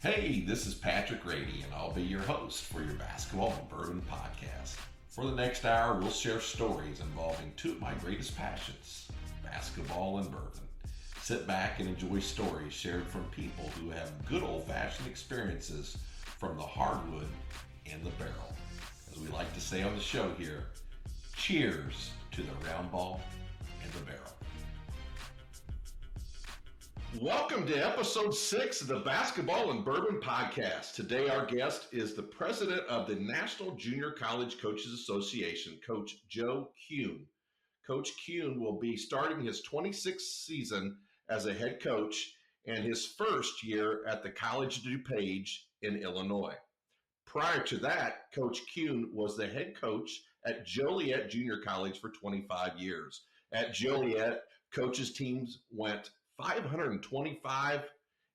Hey, this is Patrick Rady, and I'll be your host for your Basketball and Bourbon podcast. For the next hour, we'll share stories involving two of my greatest passions, basketball and bourbon. Sit back and enjoy stories shared from people who have good old-fashioned experiences from the hardwood and the barrel. As we like to say on the show here, cheers to the round ball and the barrel. Welcome to episode 6 of the Basketball and Bourbon podcast. Today our guest is the president of the National Junior College Coaches Association, Coach Joe Kuhn. Coach Kuhn will be starting his 26th season as a head coach and his first year at the College of Dupage in Illinois. Prior to that, Coach Kuhn was the head coach at Joliet Junior College for 25 years. At Joliet, coaches' teams went 525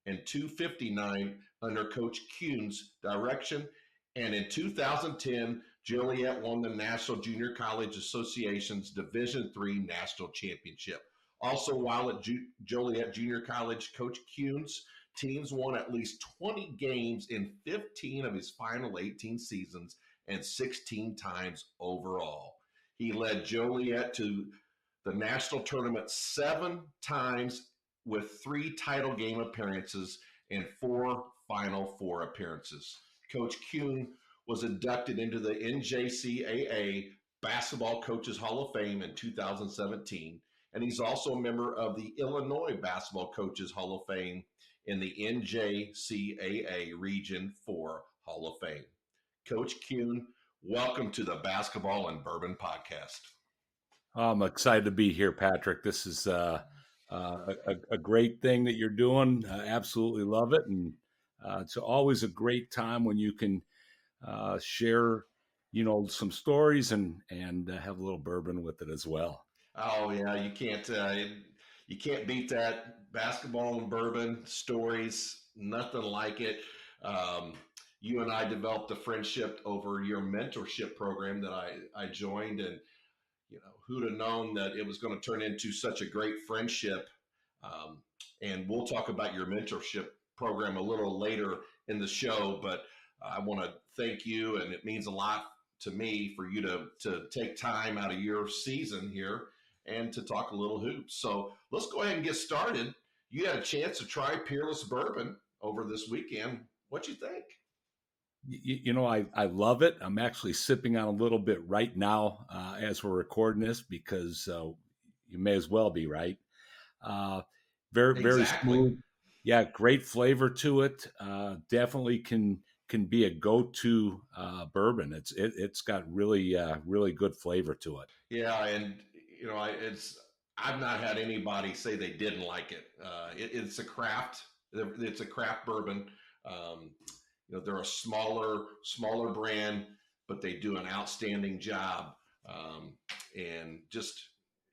and 259 under Coach Kuhn's direction. And in 2010, Joliet won the National Junior College Association's Division III National Championship. Also, while at Joliet Junior College, Coach Kuhn's teams won at least 20 games in 15 of his final 18 seasons and 16 times overall. He led Joliet to the national tournament 7 times with 3 title game appearances and 4 Final Four appearances. Coach Kuhn was inducted into the NJCAA Basketball Coaches Hall of Fame in 2017, and he's also a member of the Illinois Basketball Coaches Hall of Fame in the NJCAA Region 4 Hall of Fame. Coach Kuhn, welcome to the Basketball and Bourbon podcast. I'm excited to be here, Patrick. This is a great thing that you're doing. I absolutely love it. And it's always a great time when you can share, some stories and have a little bourbon with it as well. Oh yeah, you can't beat that. Basketball and bourbon stories, nothing like it. You and I developed a friendship over your mentorship program that I joined, and who'd have known that it was going to turn into such a great friendship. And we'll talk about your mentorship program a little later in the show, but I want to thank you, and it means a lot to me for you to take time out of your season here and to talk a little hoops. So let's go ahead and get started. You had a chance to try Peerless Bourbon over this weekend. What'd you think? I love it. I'm actually sipping on a little bit right now as we're recording this because you may as well be, right? Very smooth. Yeah, great flavor to it. Definitely can be a go-to bourbon. It's got really good flavor to it. Yeah, and I've not had anybody say they didn't like it. It's a craft. It's a craft bourbon. They're a smaller brand, but they do an outstanding job. And just,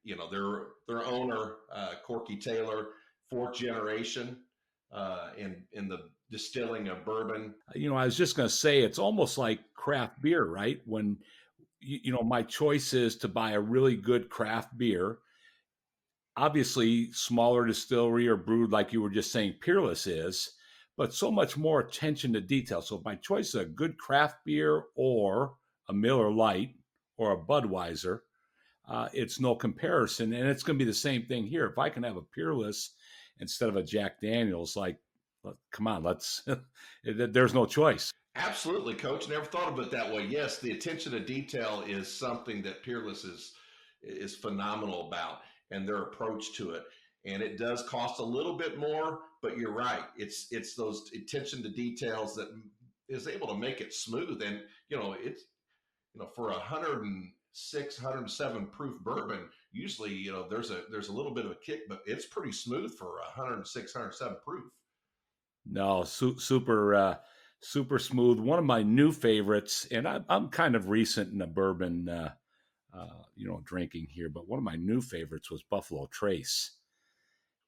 their owner, Corky Taylor, 4th generation in the distilling of bourbon. I was just going to say, it's almost like craft beer, right? When, my choice is to buy a really good craft beer, obviously smaller distillery or brewed like you were just saying Peerless is, but so much more attention to detail. So my choice is a good craft beer or a Miller Lite or a Budweiser. It's no comparison. And it's going to be the same thing here. If I can have a Peerless instead of a Jack Daniels, come on, there's no choice. Absolutely, Coach. Never thought of it that way. Yes, the attention to detail is something that Peerless is phenomenal about, and their approach to it. And it does cost a little bit more, but you're right. It's those attention to details that is able to make it smooth. And it's for 106, 107 proof bourbon, usually there's a little bit of a kick, but it's pretty smooth for 106, 107 proof. No, super smooth. One of my new favorites, and I'm kind of recent in the bourbon, drinking here, but one of my new favorites was Buffalo Trace.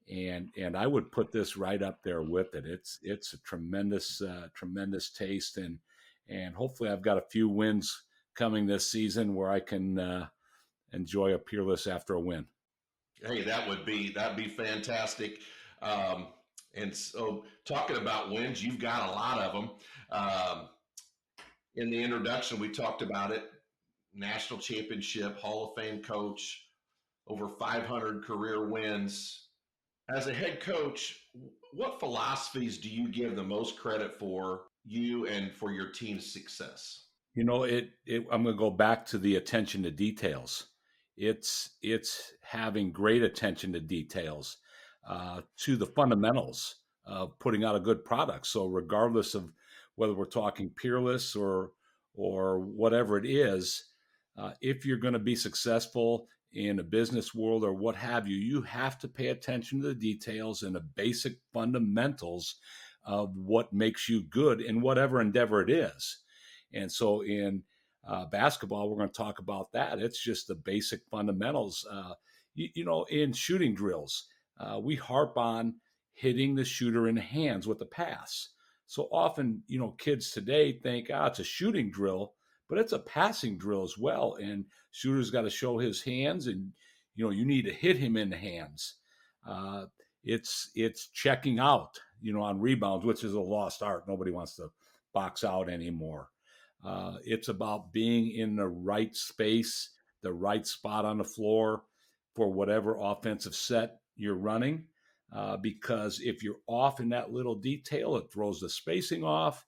And I would put this right up there with it. It's a tremendous taste, and hopefully I've got a few wins coming this season where I can enjoy a Peerless after a win. Hey, that'd be fantastic. And so, talking about wins, you've got a lot of them. In the introduction, we talked about it. National championship, Hall of Fame coach, over 500 career wins. As a head coach, what philosophies do you give the most credit for you and for your team's success? I'm going to go back to the attention to details. It's having great attention to details, to the fundamentals of putting out a good product. So regardless of whether we're talking Peerless or whatever it is, if you're going to be successful in a business world or what have you, you have to pay attention to the details and the basic fundamentals of what makes you good in whatever endeavor it is. And so in basketball, we're going to talk about that. It's just the basic fundamentals. In shooting drills, we harp on hitting the shooter in the hands with the pass. So often, kids today think, it's a shooting drill, but it's a passing drill as well. And shooter's got to show his hands, and you need to hit him in the hands. It's checking out, on rebounds, which is a lost art. Nobody wants to box out anymore. It's about being in the right space, the right spot on the floor for whatever offensive set you're running. Because if you're off in that little detail, it throws the spacing off.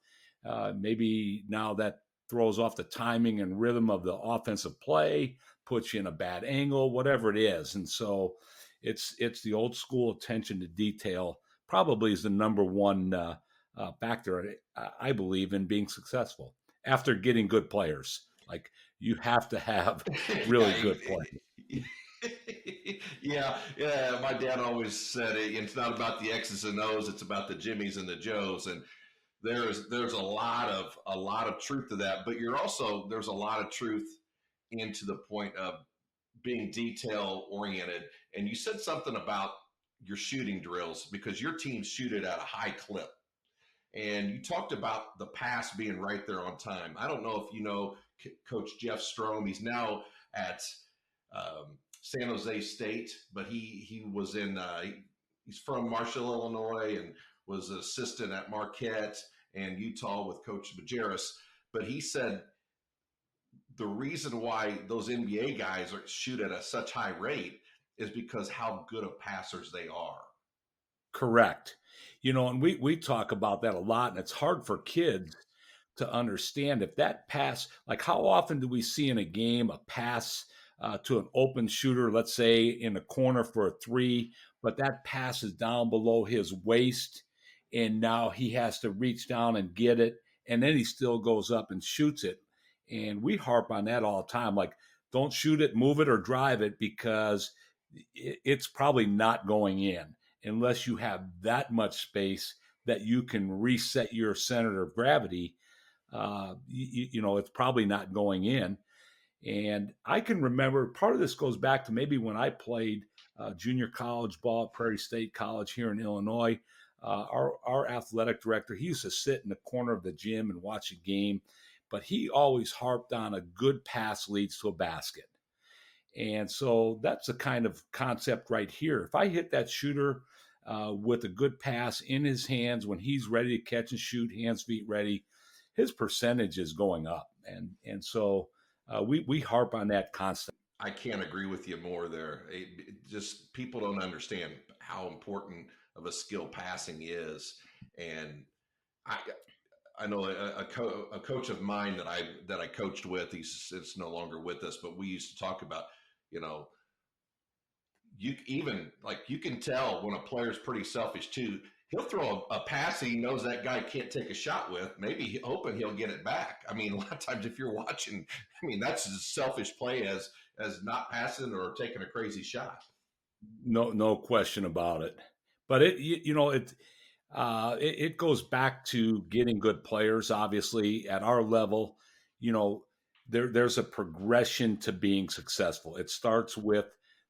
Maybe now that throws off the timing and rhythm of the offensive play, puts you in a bad angle, whatever it is. And so it's the old school attention to detail probably is the number one factor, I believe, in being successful after getting good players. Like, you have to have really good players. Yeah. My dad always said it's not about the X's and O's; it's about the Jimmies and the Joes. And there's a lot of truth to that. But there's a lot of truth into the point of being detail oriented. And you said something about your shooting drills because your teams shoot it at a high clip. And you talked about the pass being right there on time. I don't know if you know Coach Jeff Strom. He's now at San Jose State, but he was he's from Marshall, Illinois, and was an assistant at Marquette and Utah with Coach Majerus. But he said the reason why those NBA guys shoot at such high rate is because how good of passers they are. Correct. And we talk about that a lot, and it's hard for kids to understand if that pass, like how often do we see in a game a pass to an open shooter, let's say in the corner for a three, but that pass is down below his waist, and now he has to reach down and get it, and then he still goes up and shoots it. And we harp on that all the time, like, don't shoot it, move it, or drive it, because it's probably not going in unless you have that much space that you can reset your center of gravity. It's probably not going in. And I can remember part of this goes back to maybe when I played junior college ball at Prairie State College here in Illinois. Our athletic director, he used to sit in the corner of the gym and watch a game, but he always harped on a good pass leads to a basket. And so that's the kind of concept right here. If I hit that shooter with a good pass in his hands when he's ready to catch and shoot, hands, feet ready, his percentage is going up. And so we harp on that constantly. I can't agree with you more there. Just people don't understand how important of a skill passing is. And I know a coach of mine that I coached with. It's no longer with us, but we used to talk about, you can tell when a player's pretty selfish too. He'll throw a pass he knows that guy can't take a shot with, maybe hoping he'll get it back. I mean, a lot of times if you're watching, that's as selfish play as not passing or taking a crazy shot. No question about it. But it goes back to getting good players. Obviously, at our level, there's a progression to being successful. It starts with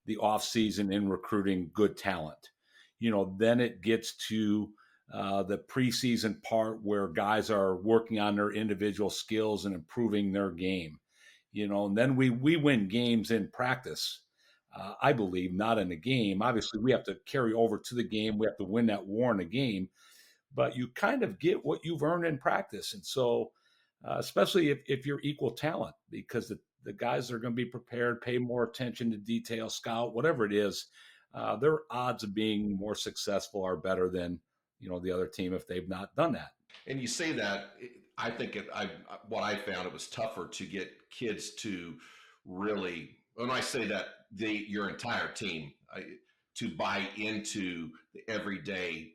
the off season in recruiting good talent. Then it gets to the preseason part where guys are working on their individual skills and improving their game. And then we win games in practice. I believe, not in a game. Obviously, we have to carry over to the game. We have to win that war in a game, but you kind of get what you've earned in practice. And so, especially if you're equal talent, because the guys that are going to be prepared, pay more attention to detail, scout, whatever it is, their odds of being more successful are better than, the other team if they've not done that. And you say that, I think what I found, it was tougher to get kids to really, when I say that, your entire team, to buy into the everyday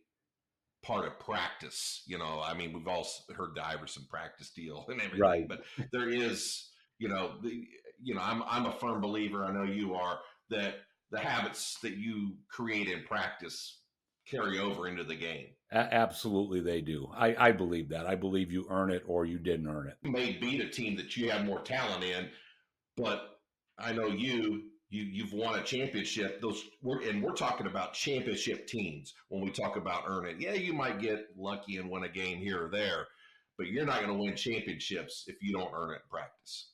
part of practice. I mean, we've all heard the Iverson practice deal and everything, Right. but there is, I'm a firm believer, I know you are, that the habits that you create in practice carry over into the game. Absolutely, they do. I believe that. I believe you earn it or you didn't earn it. You may beat a team that you have more talent in, but I know you've won a championship. We're talking about championship teams when we talk about earning. Yeah, you might get lucky and win a game here or there, but you're not going to win championships if you don't earn it in practice.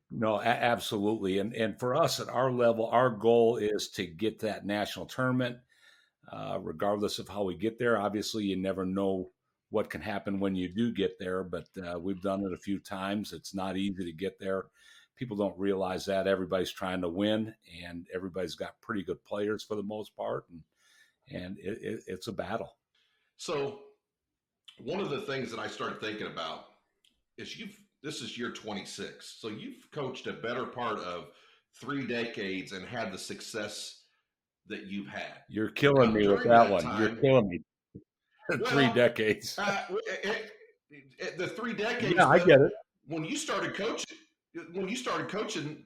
No, absolutely. And for us at our level, our goal is to get to that national tournament, regardless of how we get there. Obviously, you never know what can happen when you do get there, but we've done it a few times. It's not easy to get there. People don't realize that. Everybody's trying to win, and everybody's got pretty good players for the most part, and it's a battle. So one of the things that I started thinking about is this is year 26. So you've coached a better part of 3 decades and had the success that you've had. You're killing Now, me with during that that one. You're time, killing me. 3 well, decades. the 3 decades, Yeah, I but get it. when you started coaching,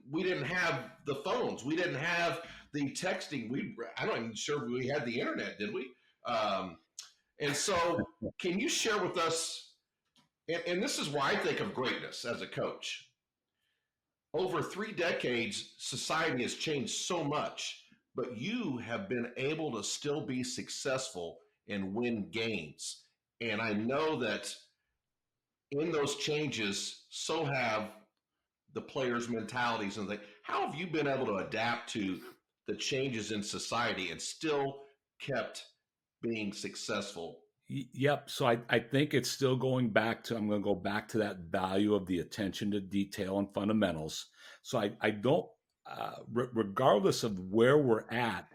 we didn't have the phones. We didn't have the texting. I'm not even sure we had the internet, did we? And so can you share with us, and this is why I think of greatness as a coach. Over 3 decades, society has changed so much, but you have been able to still be successful and win games. And I know that in those changes, so have the players' mentalities and how have you been able to adapt to the changes in society and still kept being successful? Yep. So I think it's still going back to, I'm going to go back to that value of the attention to detail and fundamentals. So I don't, regardless of where we're at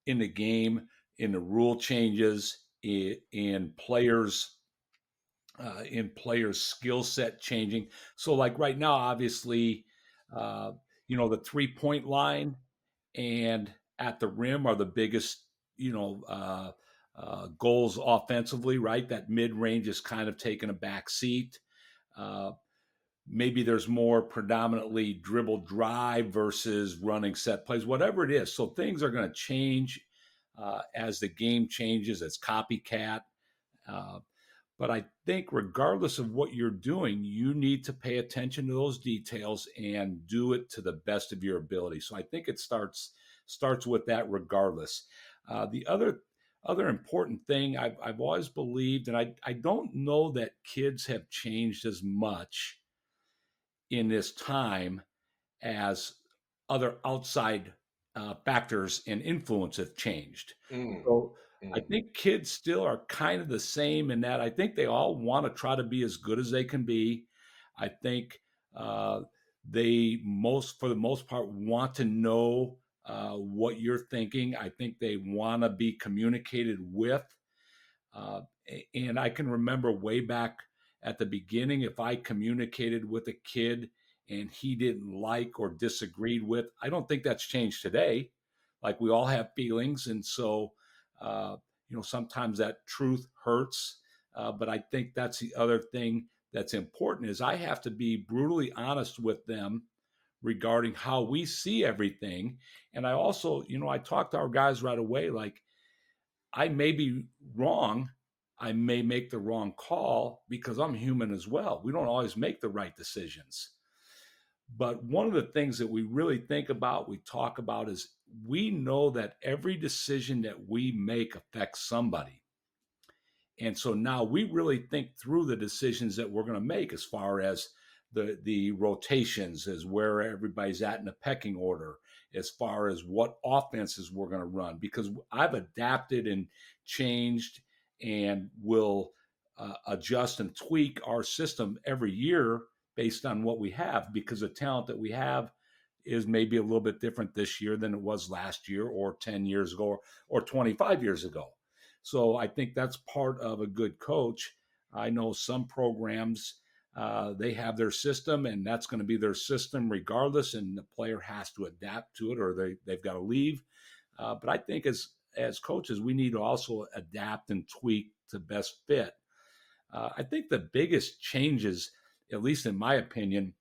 in the game, in the rule changes, in players' skill set changing. So like right now, obviously, uh, the 3-point line and at the rim are the biggest, goals offensively, right? That mid range is kind of taking a back seat. Uh, Maybe there's more predominantly dribble drive versus running set plays, whatever it is. So things are going to change as the game changes, as copycat. Uh, but I think regardless of what you're doing, you need to pay attention to those details and do it to the best of your ability. So I think it starts with that regardless. The other important thing I've always believed, and I don't know that kids have changed as much in this time as other outside factors and influence have changed. Mm, So I mm. think kids still are kind of the same in that I think they all want to try to be as good as they can be. I think for the most part, want to know what you're thinking. I think they want to be communicated with. Uh, and I can remember way back at the beginning, if I communicated with a kid and he didn't like or disagreed with, I don't think that's changed today. Like we all have feelings. And so, sometimes that truth hurts. But I think that's the other thing that's important is I have to be brutally honest with them regarding how we see everything. And I also, I talk to our guys right away, like, I may be wrong. I may make the wrong call because I'm human as well. We don't always make the right decisions. But one of the things that we really think about, we talk about, is we know that every decision that we make affects somebody. And so now we really think through the decisions that we're going to make as far as the rotations, is where everybody's at in the pecking order as far as what offenses we're going to run, because I've adapted and changed and will adjust and tweak our system every year based on what we have, because the talent that we have is maybe a little bit different this year than it was last year or 10 years ago or 25 years ago. So I think that's part of a good coach. I know some programs, they have their system, and that's going to be their system regardless, and the player has to adapt to it, or they've got to leave. But I think as coaches, we need to also adapt and tweak to best fit. I think the biggest changes, at least in my opinion,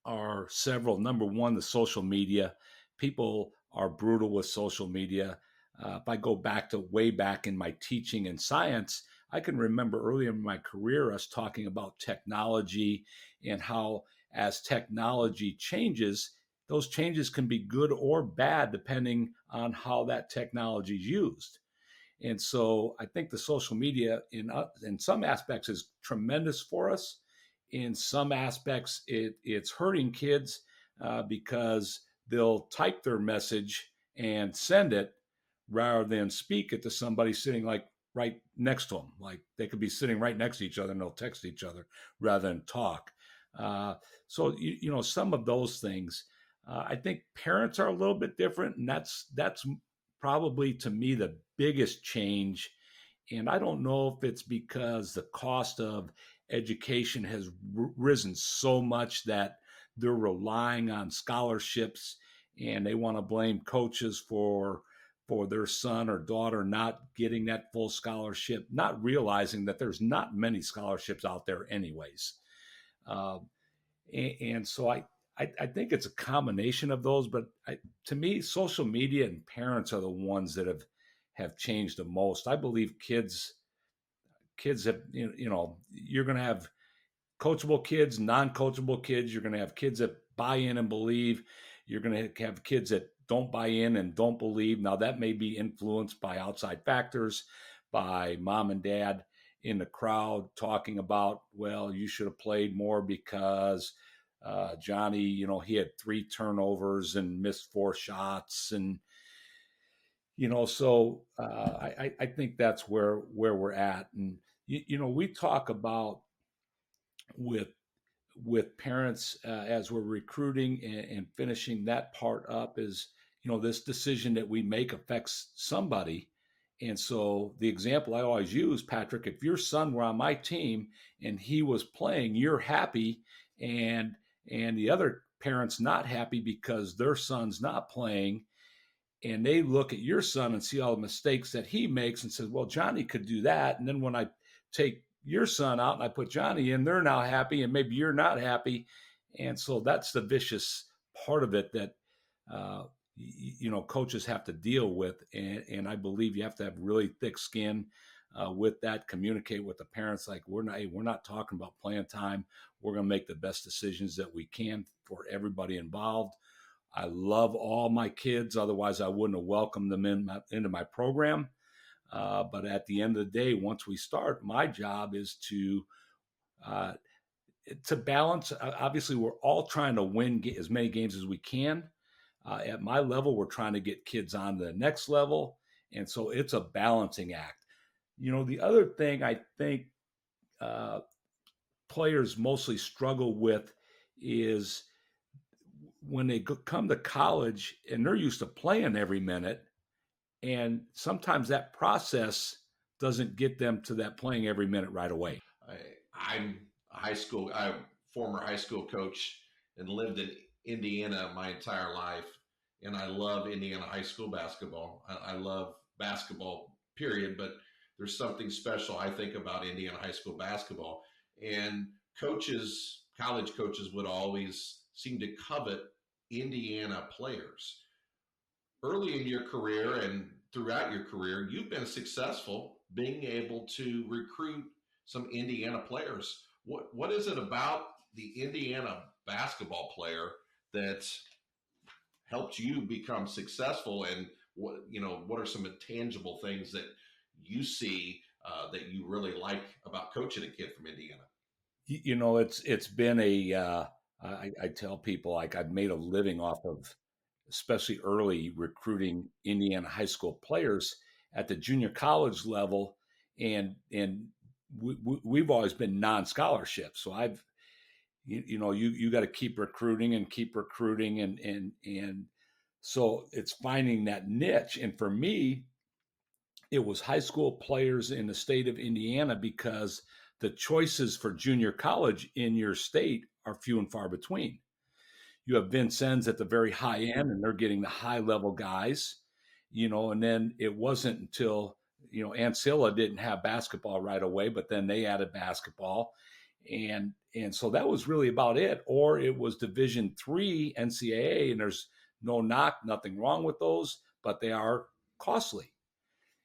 are several. Number one, the social media. People are brutal with social media. If I go back to way back in my teaching in science, I can remember earlier in my career us talking about technology and how, as technology changes, those changes can be good or bad depending on how that technology is used. And so I think the social media in some aspects is tremendous for us. In some aspects, it's hurting kids because they'll type their message and send it rather than speak it to somebody sitting like right next to them. Like they could be sitting right next to each other and they'll text each other rather than talk. So some of those things. I think parents are a little bit different, and that's probably to me the biggest change. And I don't know if it's because the cost of education has risen so much that they're relying on scholarships, and they want to blame coaches for their son or daughter not getting that full scholarship, not realizing that there's not many scholarships out there anyways. Uh, and so I think it's a combination of those, but to me, social media and parents are the ones that have changed the most. I believe kids have, you're going to have coachable kids, non-coachable kids. You're going to have kids that buy in and believe. You're going to have kids that don't buy in and don't believe. Now that may be influenced by outside factors, by mom and dad in the crowd talking about, well, you should have played more because Johnny, he had 3 turnovers and missed 4 shots. And, so I think that's where we're at. And, we talk about with parents as we're recruiting and finishing that part up is, this decision that we make affects somebody. And so the example I always use, Patrick, if your son were on my team and he was playing, you're happy, and the other parent's not happy because their son's not playing, and they look at your son and see all the mistakes that he makes and says, well, Johnny could do that. And then when I take your son out and I put Johnny in, they're now happy, and maybe you're not happy. And so that's the vicious part of it that, coaches have to deal with. And I believe you have to have really thick skin with that, communicate with the parents. Like we're not talking about playing time. We're going to make the best decisions that we can for everybody involved. I love all my kids. Otherwise, I wouldn't have welcomed them into my program. But at the end of the day, once we start, my job is to balance. Obviously, we're all trying to win as many games as we can. At my level, we're trying to get kids on to the next level. And so it's a balancing act. The other thing I think players mostly struggle with is when they come to college and they're used to playing every minute, and sometimes that process doesn't get them to that playing every minute right away. I'm a former high school coach and lived in Indiana my entire life. And I love Indiana high school basketball. I love basketball, period. But there's something special, I think, about Indiana high school basketball. And college coaches would always seem to covet Indiana players. Early in your career and throughout your career, you've been successful being able to recruit some Indiana players. What is it about the Indiana basketball player that helped you become successful, and what are some intangible things that you see that you really like about coaching a kid from Indiana? It's been I tell people, like, I've made a living off of, especially early, recruiting Indiana high school players at the junior college level, and we've always been non-scholarship. So you got to keep recruiting and keep recruiting, and so it's finding that niche. And for me, it was high school players in the state of Indiana, because the choices for junior college in your state are few and far between. You have Vincennes at the very high end, and they're getting the high level guys, and then it wasn't until, Ancilla didn't have basketball right away, but then they added basketball. And so that was really about it. Or it was Division III NCAA, and there's no knock, nothing wrong with those, but they are costly.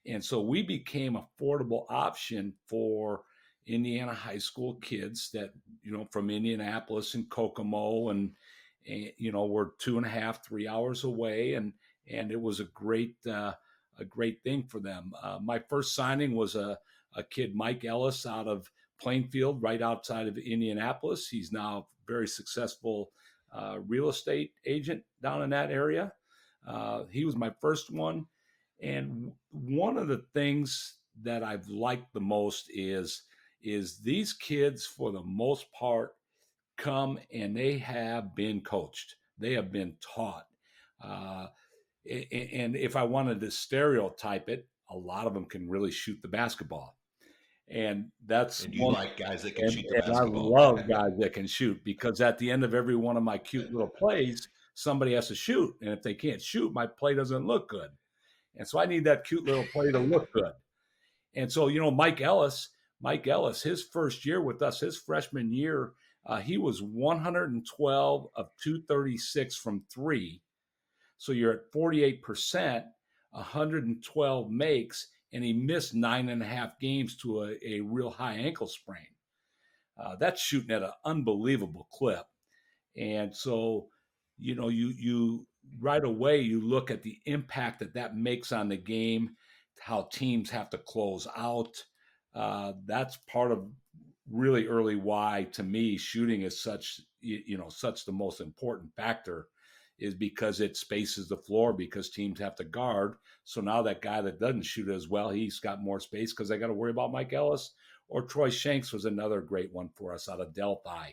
And so we became affordable option for Indiana high school kids that, from Indianapolis and Kokomo, and we're 2.5, 3 hours away. And it was a great thing for them. My first signing was a kid, Mike Ellis, out of Plainfield, right outside of Indianapolis. He's now a very successful real estate agent down in that area. He was my first one. And one of the things that I've liked the most is these kids, for the most part, come and they have been coached. They have been taught. And if I wanted to stereotype it, a lot of them can really shoot the basketball. And that's And you like guys that can shoot the and I basketball. love guys that can shoot, because at the end of every one of my cute little plays, somebody has to shoot. And if they can't shoot, my play doesn't look good. And so I need that cute little play to look good. And so, Mike Ellis, his first year with us, his freshman year, he was 112 of 236 from three. So you're at 48%, 112 makes, and he missed 9.5 games to a real high ankle sprain. That's shooting at an unbelievable clip. And so, you right away, you look at the impact that makes on the game, how teams have to close out. That's part of really early why, to me, shooting is such the most important factor, is because it spaces the floor, because teams have to guard. So now that guy that doesn't shoot as well, he's got more space because they got to worry about Mike Ellis. Or Troy Shanks was another great one for us out of Delphi.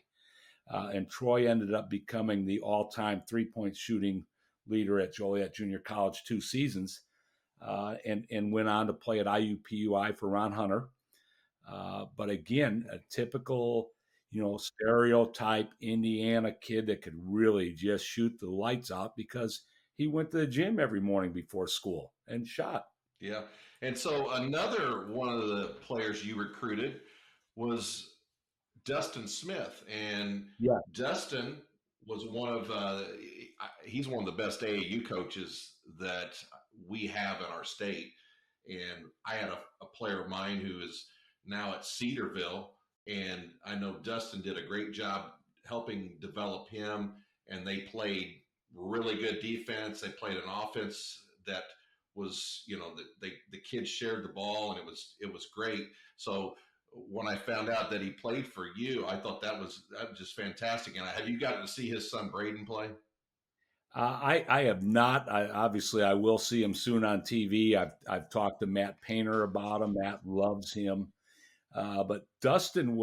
And Troy ended up becoming the all-time three-point shooting leader at Joliet Junior College 2 seasons, and went on to play at IUPUI for Ron Hunter. But again, a typical, stereotype Indiana kid that could really just shoot the lights out, because he went to the gym every morning before school and shot. Yeah. And so another one of the players you recruited was Dustin Smith. And Yeah. Dustin was he's one of the best AAU coaches that we have in our state. And I had a player of mine who is now at Cedarville, and I know Dustin did a great job helping develop him, and they played really good defense. They played an offense that was, the kids shared the ball, and it was great. So when I found out that he played for you, I thought that was just fantastic. And have you gotten to see his son Braden play? I have not. Obviously, I will see him soon on TV. I've talked to Matt Painter about him. Matt loves him. But Dustin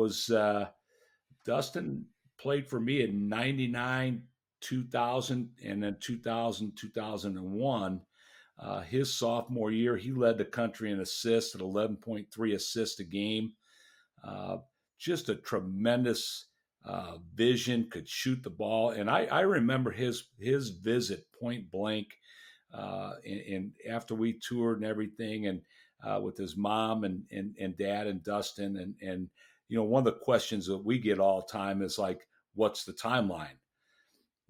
played for me in 99, 2000, and then 2000, 2001. His sophomore year, he led the country in assists at 11.3 assists a game. Just a tremendous vision, could shoot the ball. And I remember his visit point blank, and after we toured and everything, and with his mom and dad and Dustin. And one of the questions that we get all the time is like, what's the timeline,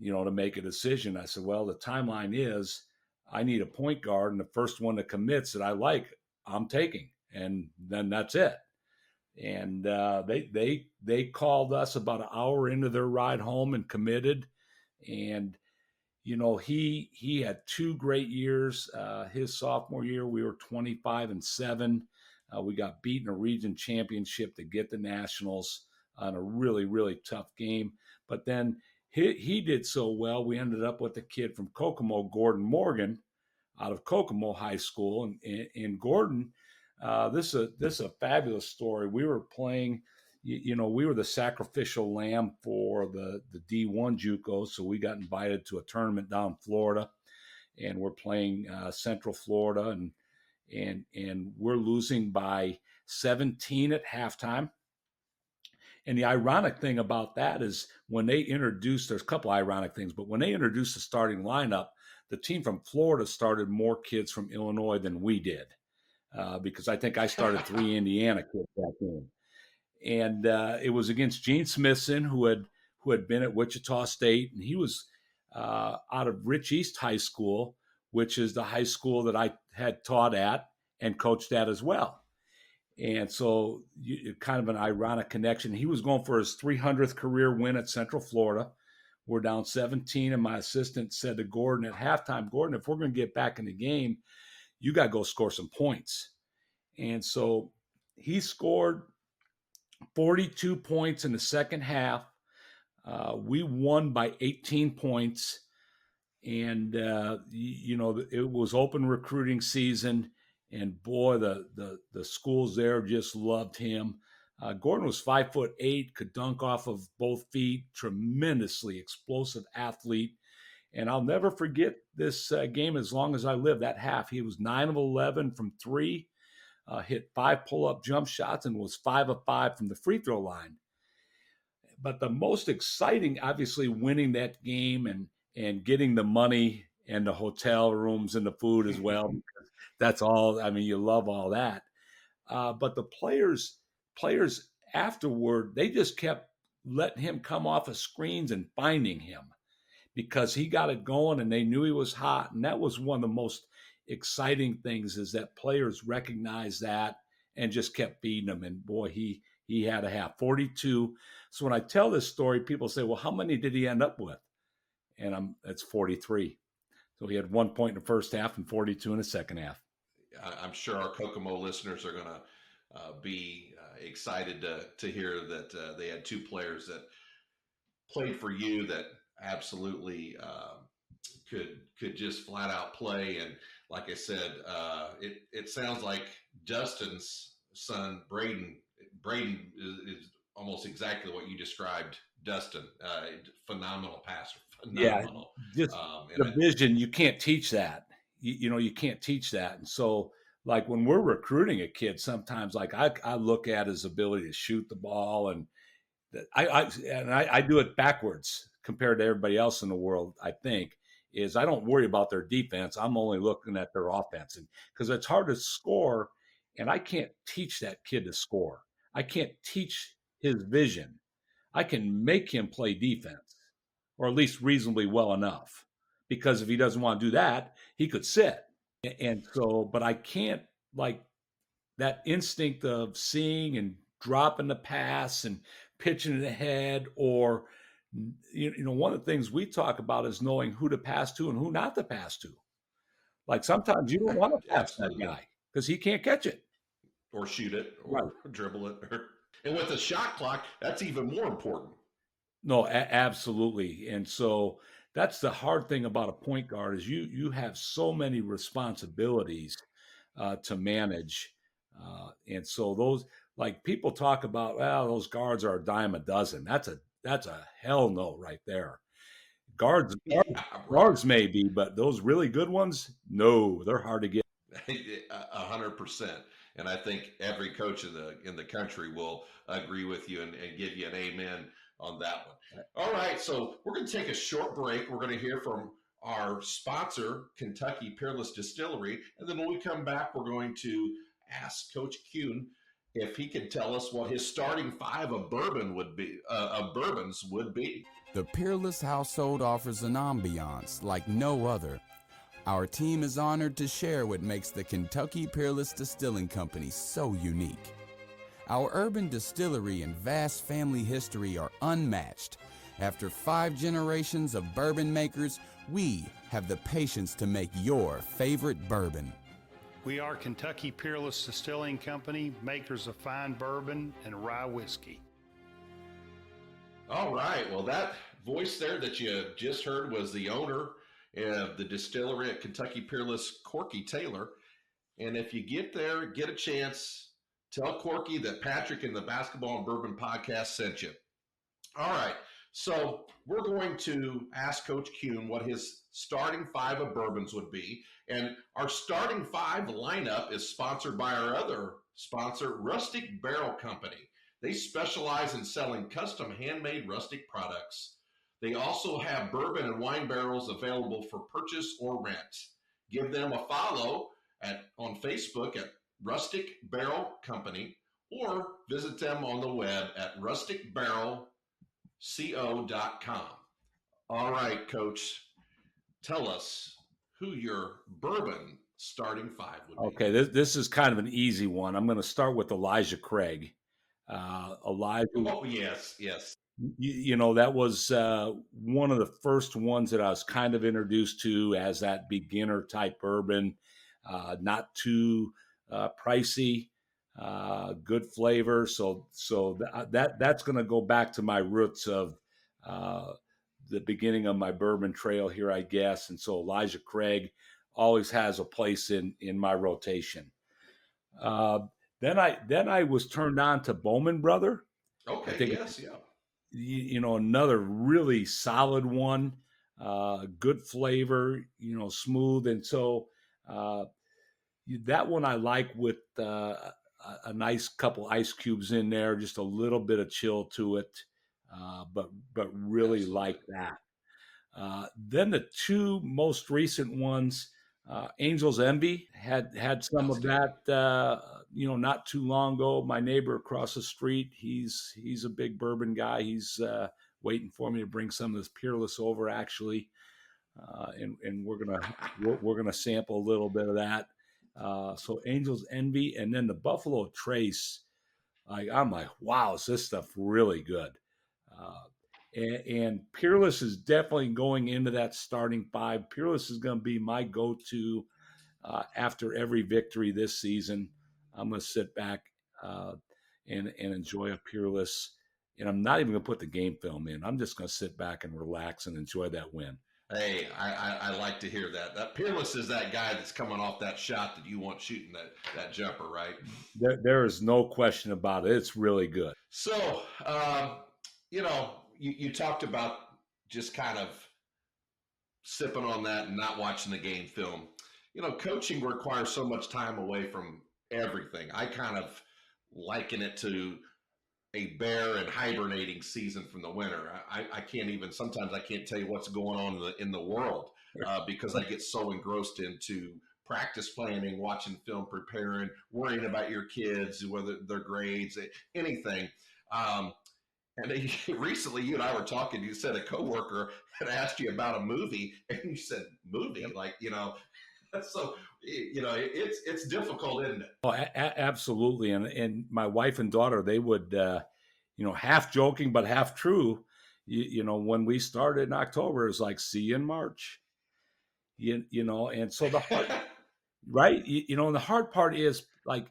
to make a decision? I said, well, the timeline is I need a point guard, and the first one that commits that I like, I'm taking. And then that's it. And they called us about an hour into their ride home and committed. And he had 2 great years. His sophomore year, we were 25-7. We got beaten a region championship to get the nationals. on a really, really tough game. But then he did so well, we ended up with a kid from Kokomo, Gordon Morgan, out of Kokomo High School. And Gordon, this is a fabulous story. We were playing, we were the sacrificial lamb for the D1 JUCO, so we got invited to a tournament down in Florida, and we're playing Central Florida, and we're losing by 17 at halftime. And the ironic thing about that is when they introduced, there's a couple ironic things, but when they introduced the starting lineup, the team from Florida started more kids from Illinois than we did, because I think I started 3 Indiana kids that game. And it was against Gene Smithson, who had been at Wichita State, and he was out of Rich East High School, which is the high school that I had taught at and coached at as well. And so kind of an ironic connection. He was going for his 300th career win at Central Florida. We're down 17, and my assistant said to Gordon at halftime, Gordon, if we're going to get back in the game, you got to go score some points. And so he scored 42 points in the second half. We won by 18 points. And, it was open recruiting season. And boy, the schools there just loved him. Gordon was 5'8", could dunk off of both feet, tremendously explosive athlete. And I'll never forget this game as long as I live, that half. He was 9 of 11 from 3, hit 5 pull-up jump shots, and was 5 of 5 from the free throw line. But the most exciting, obviously, winning that game and getting the money and the hotel rooms and the food as well. That's all. I mean, you love all that. But the players afterward, they just kept letting him come off of screens and finding him because he got it going and they knew he was hot. And that was one of the most exciting things, is that players recognized that and just kept feeding him. And boy, he had a half 42. So when I tell this story, people say, well, how many did he end up with? And it's 43. So he had 1 point in the first half and 42 in the second half. I'm sure our Kokomo listeners are going to be excited to hear that they had 2 players that played for you that absolutely could just flat out play. And like I said, it sounds like Dustin's son, Braden is almost exactly what you described. Dustin, phenomenal passer. Phenomenal. Yeah, just the vision, you can't teach that. You can't teach that. And so, like, when we're recruiting a kid, sometimes, like, I look at his ability to shoot the ball, and I do it backwards compared to everybody else in the world. I think is I don't worry about their defense. I'm only looking at their offense, and because it's hard to score, and I can't teach that kid to score. I can't teach his vision. I can make him play defense, or at least reasonably well enough, because if he doesn't want to do that, he could sit. And so, but I can't, like, that instinct of seeing and dropping the pass and pitching it ahead, or, one of the things we talk about is knowing who to pass to and who not to pass to. Like, sometimes you don't want to pass that guy because he can't catch it. Or shoot it, or dribble it. And with the shot clock, that's even more important. No, absolutely. And so that's the hard thing about a point guard, is you have so many responsibilities to manage. And so those, like, people talk about, well, those guards are a dime a dozen. That's a hell no right there. Guards may be, but those really good ones, no, they're hard to get. 100%. And I think every coach in the country will agree with you and give you an amen on that one. All right, so we're going to take a short break. We're going to hear from our sponsor, Kentucky Peerless Distillery, and then when we come back, we're going to ask Coach Kuhn if he could tell us what his starting 5 of bourbons would be. The Peerless household offers an ambiance like no other. Our team is honored to share what makes the Kentucky Peerless Distilling Company so unique. Our urban distillery and vast family history are unmatched. After 5 generations of bourbon makers, we have the patience to make your favorite bourbon. We are Kentucky Peerless Distilling Company, makers of fine bourbon and rye whiskey. All right. Well, that voice there that you just heard was the owner of the distillery at Kentucky Peerless, Corky Taylor. And if you get there, get a chance, tell Corky that Patrick and the Basketball and Bourbon podcast sent you. All right. So we're going to ask Coach Kuhn what his starting five of bourbons would be. And our starting five lineup is sponsored by our other sponsor, Rustic Barrel Company. They specialize in selling custom handmade rustic products. They also have bourbon and wine barrels available for purchase or rent. Give them a follow on Facebook at Rustic Barrel Company, or visit them on the web at rusticbarrel.com. co.com. All right, Coach, tell us who your bourbon starting five would be. Okay, this is kind of an easy one. I'm going to start with Elijah Craig. Elijah, Oh, yes. that was one of the first ones that I was kind of introduced to as that beginner type bourbon. Not too pricey, good flavor. So that's going to go back to my roots of the beginning of my bourbon trail here, I guess. And so Elijah Craig always has a place in my rotation. Then I was turned on to Bowman Brother. Okay, yes, yeah. Another really solid one, good flavor, smooth. And so that one I like with a nice couple ice cubes in there, just a little bit of chill to it, but really Absolutely. like that. Then the two most recent ones, Angel's Envy had some That's of good. that, not too long ago. My neighbor across the street, he's a big bourbon guy. He's waiting for me to bring some of this Peerless over, actually, and we're gonna sample a little bit of that. So Angel's Envy, and then the Buffalo Trace. I'm like, wow, is this stuff really good? And Peerless is definitely going into that starting five. Peerless is going to be my go-to after every victory this season. I'm going to sit back and enjoy a Peerless. And I'm not even going to put the game film in. I'm just going to sit back and relax and enjoy that win. Hey, I like to hear that. That Peerless is that guy that's coming off that shot that you want shooting that jumper, right? There is no question about it. It's really good. So, you talked about just kind of sipping on that and not watching the game film. Coaching requires so much time away from everything. I kind of liken it to a bear and hibernating season from the winter. I can't even, sometimes I can't tell you what's going on in the world because I get so engrossed into practice planning, watching film, preparing, worrying about your kids, whether their grades, anything. And recently, you and I were talking. You said a coworker had asked you about a movie, and you said movie, So it's difficult, isn't it? Oh, absolutely. And my wife and daughter, they would, half joking but half true. When we started in October, it's like, see you in March. And so the hard, right? And the hard part is, like,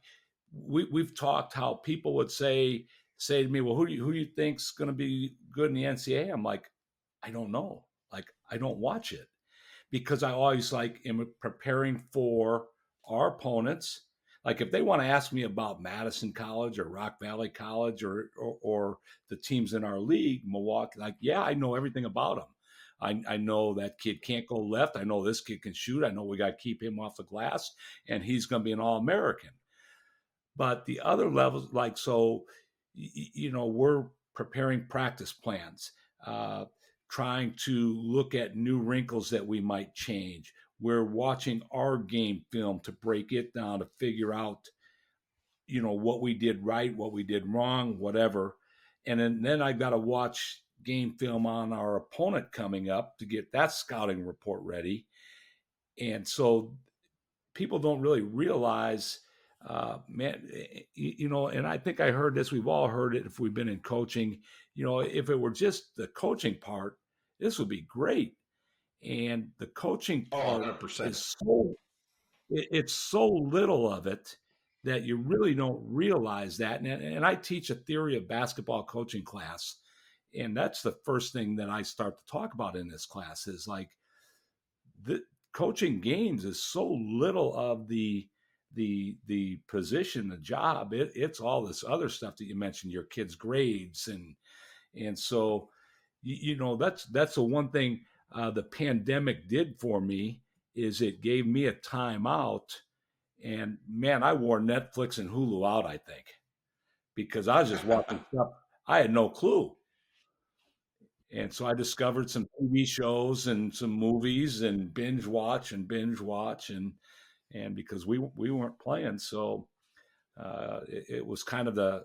we've talked how people would say to me, well, who do you think's going to be good in the NCAA? I'm like, I don't know. Like, I don't watch it because I always am preparing for our opponents. Like, if they want to ask me about Madison College or Rock Valley College or the teams in our league, Milwaukee, yeah, I know everything about them. I know that kid can't go left. I know this kid can shoot. I know we got to keep him off the glass, and he's going to be an All-American. But the other levels, we're preparing practice plans, trying to look at new wrinkles that we might change. We're watching our game film to break it down, to figure out, what we did right, what we did wrong, whatever. And then I got to watch game film on our opponent coming up to get that scouting report ready. And so people don't really realize, and I think I heard this, we've all heard it if we've been in coaching, if it were just the coaching part, this would be great. And the coaching part 100%. is it's so little of it that you really don't realize that. And I teach a theory of basketball coaching class. And that's the first thing that I start to talk about in this class is like the coaching games is so little of the position, the job. It's all this other stuff that you mentioned, your kids' grades, and so that's the one thing the pandemic did for me is it gave me a time out. And man, I wore Netflix and Hulu out, I think, because I was just watching stuff. I had no clue. And so I discovered some TV shows and some movies and binge watch and because we weren't playing, so it was kind of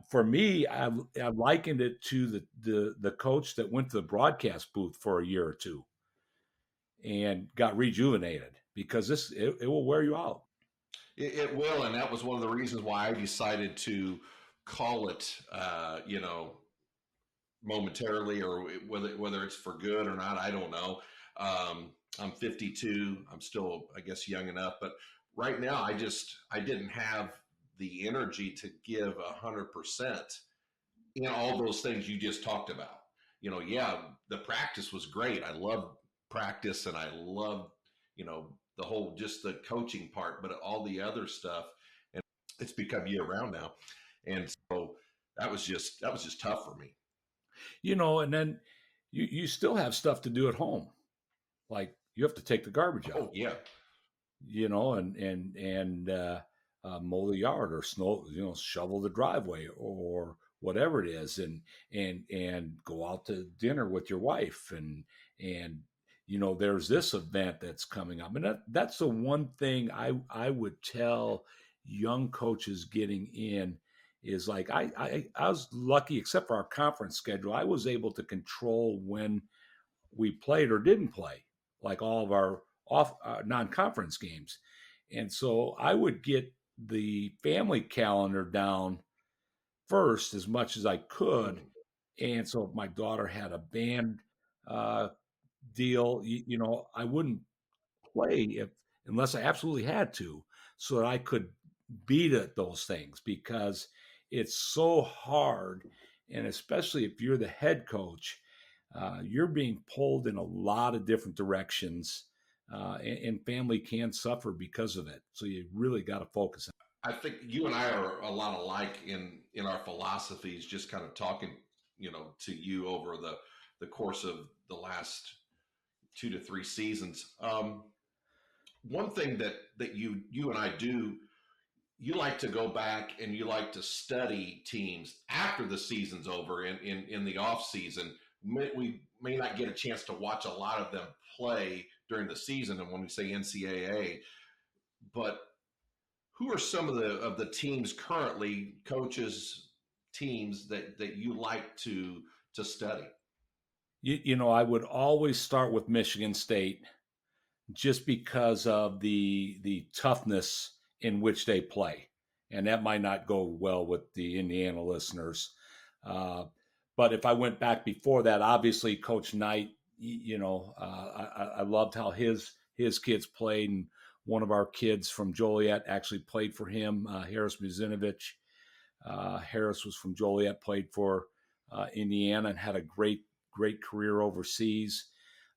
for me, I likened it to the coach that went to the broadcast booth for a year or two and got rejuvenated because it will wear you out. It will, and that was one of the reasons why I decided to call it, momentarily, or whether it's for good or not, I don't know. I'm 52. I'm still, I guess, young enough, but right now, I didn't have the energy to give 100% in all those things you just talked about. Yeah, the practice was great. I love practice, and I love, the whole just the coaching part, but all the other stuff, and it's become year round now, and so that was just tough for me. And then you still have stuff to do at home. Like you have to take the garbage out. Oh, yeah. And mow the yard or shovel the driveway or whatever it is, and go out to dinner with your wife. And there's this event that's coming up. And that's the one thing I would tell young coaches getting in is like, I was lucky, except for our conference schedule, I was able to control when we played or didn't play, like all of our non-conference games. And so I would get the family calendar down first as much as I could. And so if my daughter had a band deal, I wouldn't play unless I absolutely had to, so that I could beat at those things, because it's so hard. And especially if you're the head coach, you're being pulled in a lot of different directions, and family can suffer because of it. So you really got to focus on I think you and I are a lot alike in our philosophies, just kind of talking, to you over the course of the last 2 to 3 seasons. One thing that you and I do, you like to go back and you like to study teams after the season's over in the off season. We may not get a chance to watch a lot of them play during the season, and when we say NCAA, but who are some of the teams currently, coaches, teams that you like to study? I would always start with Michigan State, just because of the toughness in which they play. And that might not go well with the Indiana listeners. But if I went back before that, obviously Coach Knight, I loved how his kids played. And one of our kids from Joliet actually played for him, Harris Muzinovich. Harris was from Joliet, played for Indiana, and had a great career overseas.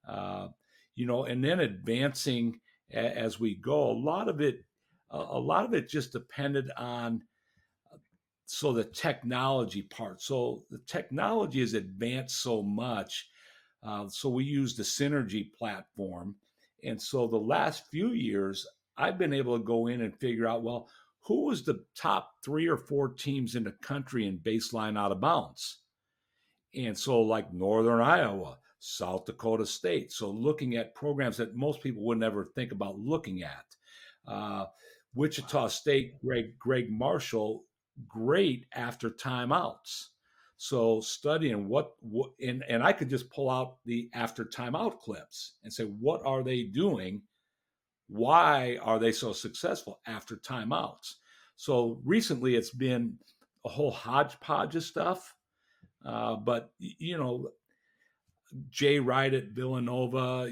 And then advancing as we go, a lot of it just depended on the technology part. So the technology has advanced so much. So we use the Synergy platform. And so the last few years, I've been able to go in and figure out, well, who was the top 3 or 4 teams in the country in baseline out of bounds? And so like Northern Iowa, South Dakota State. So looking at programs that most people would never think about looking at. Wichita State, Greg Marshall, great after timeouts. So studying and I could just pull out the after timeout clips and say, what are they doing? Why are they so successful after timeouts? So recently it's been a whole hodgepodge of stuff. But Jay Wright at Villanova,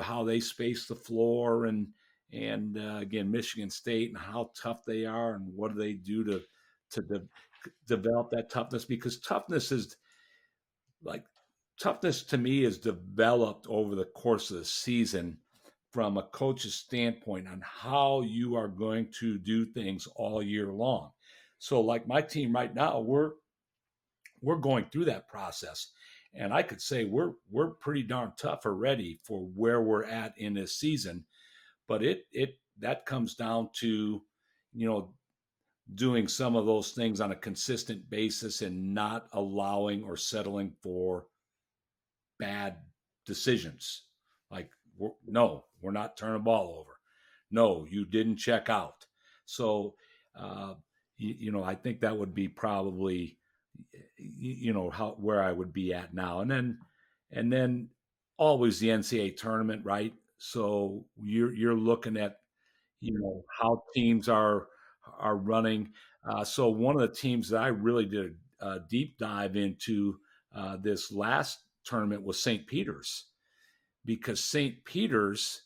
how they space the floor, and again Michigan State and how tough they are, and what do they do to develop that toughness, because toughness to me is developed over the course of the season from a coach's standpoint on how you are going to do things all year long. So like my team right now, we're going through that process. And I could say we're pretty darn tough already for where we're at in this season. But that comes down to, doing some of those things on a consistent basis and not allowing or settling for bad decisions. Like, no, we're not turning the ball over. No, you didn't check out. So, I think that would be probably, where I would be at now. And then always the NCAA tournament, right? So you're looking at, how teams are running. So one of the teams that I really did a deep dive into this last tournament was St. Peter's, because St. Peter's,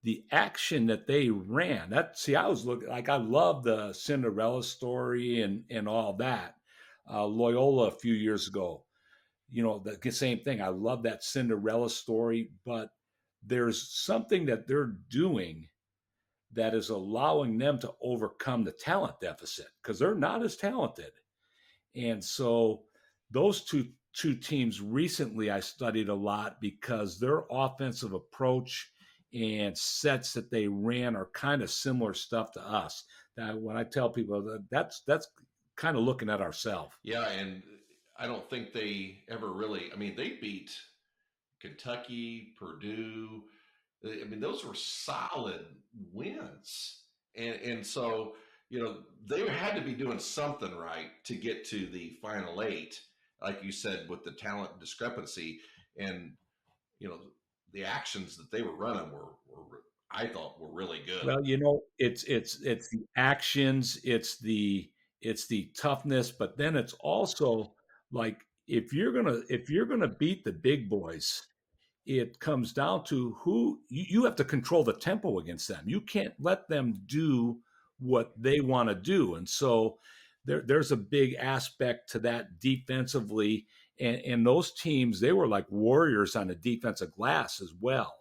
the action that they ran, I was looking, like, I love the Cinderella story and all that. Loyola a few years ago, the same thing. I love that Cinderella story, but there's something that they're doing that is allowing them to overcome the talent deficit, because they're not as talented. And so those two teams recently I studied a lot, because their offensive approach and sets that they ran are kind of similar stuff to us. That when I tell people that's kind of looking at ourselves. Yeah, and I don't think they ever really. I mean, they beat Kentucky, Purdue. I mean, those were solid wins, and so they had to be doing something right to get to the final eight, like you said, with the talent discrepancy, and you know the actions that they were running were I thought were really good. Well, it's the actions, it's the toughness, but then it's also like, if you're gonna beat the big boys, it comes down to who you have to control the tempo against them. You can't let them do what they want to do. And so there's a big aspect to that defensively. And those teams, they were like warriors on the defensive glass as well.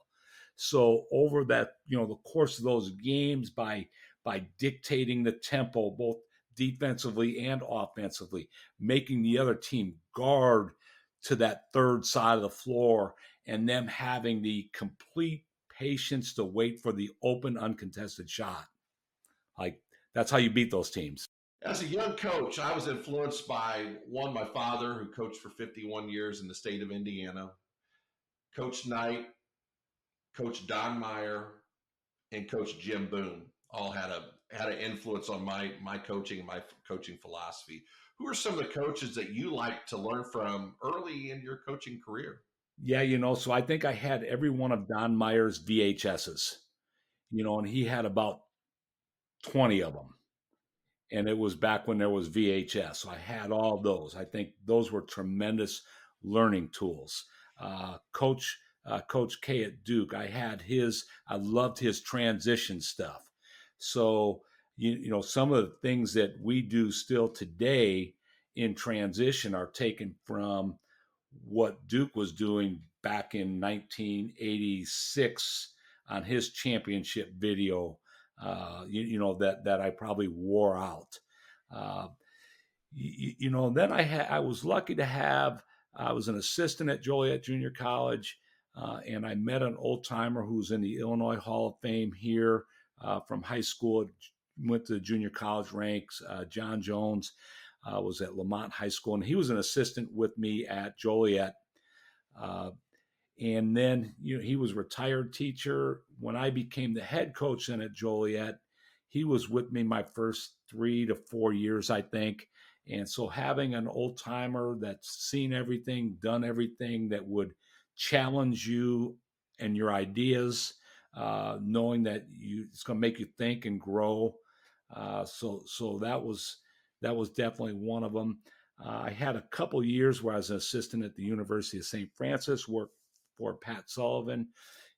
So over that, the course of those games, by dictating the tempo, both defensively and offensively, making the other team guard to that third side of the floor, and them having the complete patience to wait for the open, uncontested shot. Like, that's how you beat those teams. As a young coach, I was influenced by my father, who coached for 51 years in the state of Indiana, Coach Knight, Coach Don Meyer, and Coach Jim Boone. All had an influence on my coaching and my coaching philosophy. Who are some of the coaches that you like to learn from early in your coaching career? Yeah, so I think I had every one of Don Meyer's VHSs, and he had about 20 of them. And it was back when there was VHS. So I had all those. I think those were tremendous learning tools. Coach K at Duke, I loved his transition stuff. So, some of the things that we do still today in transition are taken from what Duke was doing back in 1986 on his championship video, that I probably wore out. Then I was lucky to I was an assistant at Joliet Junior College, and I met an old timer who's in the Illinois Hall of Fame here, from high school, went to the junior college ranks. John Jones was at Lamont High School, and he was an assistant with me at Joliet. And then, he was a retired teacher. When I became the head coach then at Joliet, he was with me my first 3 to 4 years, I think. And so having an old timer that's seen everything, done everything, that would challenge you and your ideas, knowing that it's going to make you think and grow. So that was definitely one of them. I had a couple years where I was an assistant at the University of St. Francis, worked for Pat Sullivan,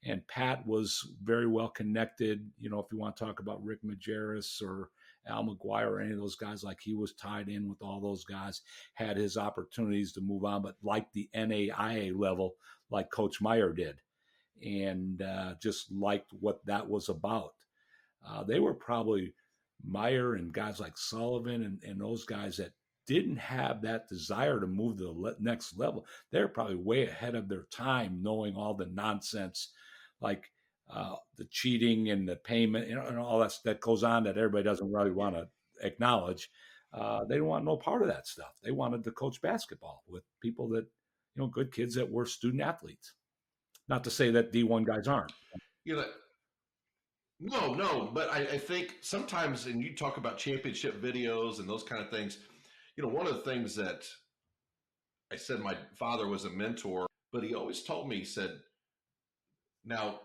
and Pat was very well connected. If you want to talk about Rick Majerus or Al McGuire or any of those guys. Like, he was tied in with all those guys, had his opportunities to move on, but like the NAIA level, like Coach Meyer did, and just liked what that was about. They were probably Meyer and guys like Sullivan and those guys that didn't have that desire to move to the next level. They're probably way ahead of their time, knowing all the nonsense, like the cheating and the payment and all that goes on that everybody doesn't really want to acknowledge. They don't want no part of that stuff. They wanted to coach basketball with people that, good kids that were student athletes. Not to say that D1 guys aren't. No, but I think sometimes, and you talk about championship videos and those kind of things, one of the things that I said, my father was a mentor, but he always told me, he said, now,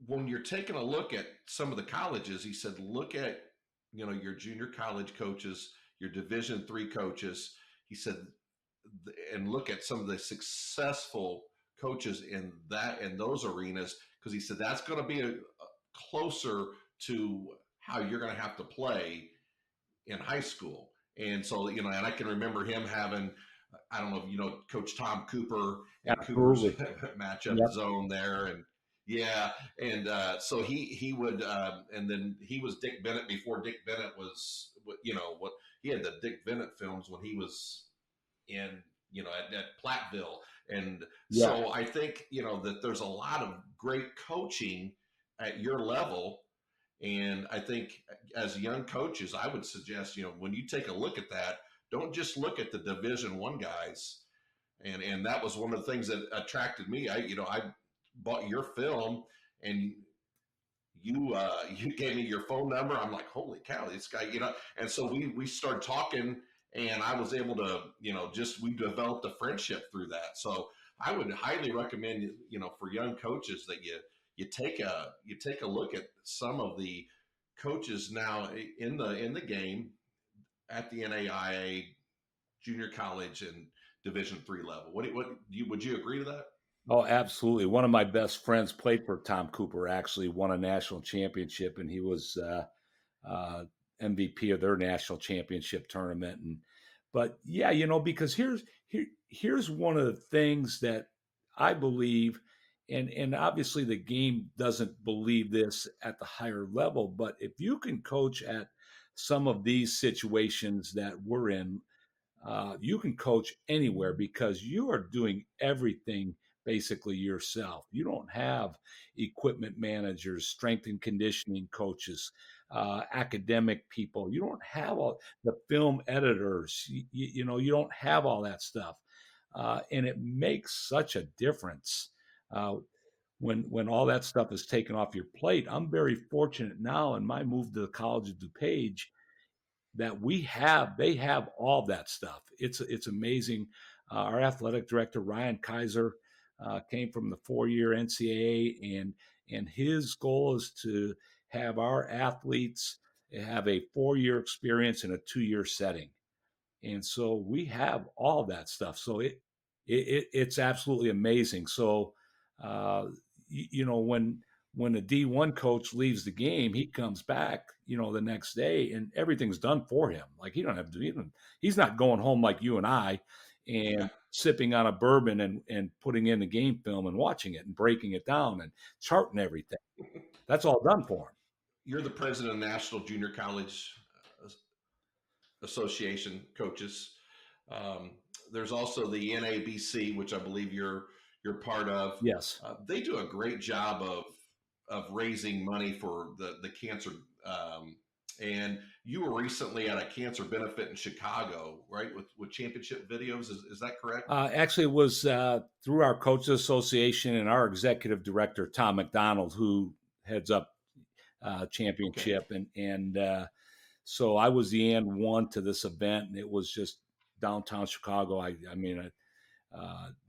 when you're taking a look at some of the colleges, he said, look at, your junior college coaches, your Division III coaches. He said, and look at some of the successful coaches in those arenas, because he said that's going to be a closer to how you're going to have to play in high school. And so, and I can remember him having, I don't know if you know Coach Tom Cooper and Absolutely. Cooper's matchup zone there. And so he would, and then he was Dick Bennett before Dick Bennett was, what he had the Dick Bennett films when he was in, at Platteville. And so I think, that there's a lot of great coaching at your level. And I think as young coaches, I would suggest, when you take a look at that, don't just look at the Division I guys. And that was one of the things that attracted me. I bought your film, and you gave me your phone number. I'm like, holy cow, this guy, and so we started talking, and I was able to, we developed a friendship through that. So I would highly recommend, for young coaches that you take a look at some of the coaches now in the game at the NAIA, junior college, and Division III level. Would you agree to that? Oh, absolutely. One of my best friends played for Tom Cooper, actually won a national championship, and he was MVP of their national championship tournament. But yeah, because here's one of the things that I believe, and obviously the game doesn't believe this at the higher level, but if you can coach at some of these situations that we're in, you can coach anywhere because you are doing everything basically yourself. You don't have equipment managers, strength and conditioning coaches, academic people. You don't have all the film editors. You don't have all that stuff, and it makes such a difference. When all that stuff is taken off your plate. I'm very fortunate now in my move to the College of Dupage that they have all that stuff. It's amazing. Our athletic director, Ryan Kaiser, came from the 4-year NCAA, and his goal is to have our athletes have a 4-year experience in a 2-year setting. And so we have all that stuff. So it's absolutely amazing. So, when a D1 coach leaves the game, he comes back, the next day, and everything's done for him. Like, he don't have to even, he's not going home like you and I and sipping on a bourbon and putting in the game film and watching it and breaking it down and charting everything. That's all done for him. You're the president of National Junior College Association coaches. There's also the NABC, which I believe you're part of. Yes. They do a great job of raising money for the cancer. And you were recently at a cancer benefit in Chicago, right? With championship videos. Is that correct? Actually, it was through our coaches association and our executive director, Tom McDonald, who heads up championship. Okay. And so I was the N1 to this event, and it was just downtown Chicago. I mean,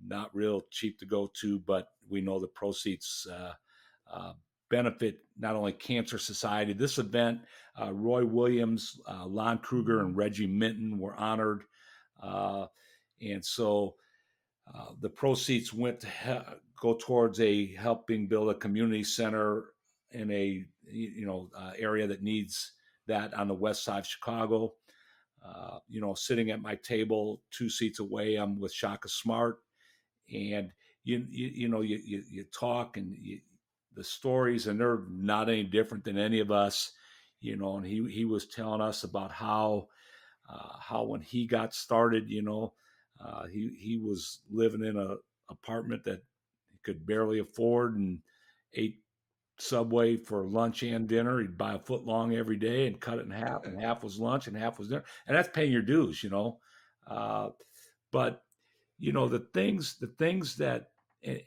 not real cheap to go to, but we know the proceeds benefit not only Cancer Society. This event, Roy Williams, Lon Kruger, and Reggie Minton were honored. And so the proceeds went to go towards helping build a community center in a area that needs that on the west side of Chicago. Sitting at my table 2 seats away, I'm with Shaka Smart, and you talk, and the stories, and they're not any different than any of us, and he was telling us about how when he got started, he was living in a apartment that he could barely afford and ate Subway for lunch and dinner. He'd buy a foot long every day and cut it in half, and half was lunch and half was dinner. And that's paying your dues, but the things that,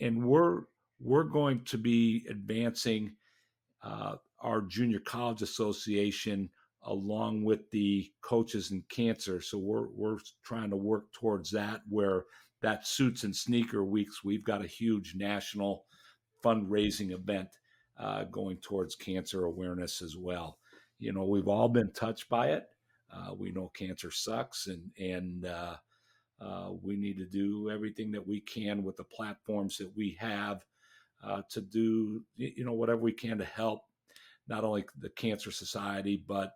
and we're going to be advancing our junior college association along with the coaches in cancer. So we're trying to work towards that, where that Suits and Sneaker Weeks, we've got a huge national fundraising event going towards cancer awareness as well. We've all been touched by it. We know cancer sucks, and we need to do everything that we can with the platforms that we have to do, whatever we can to help not only the Cancer Society, but,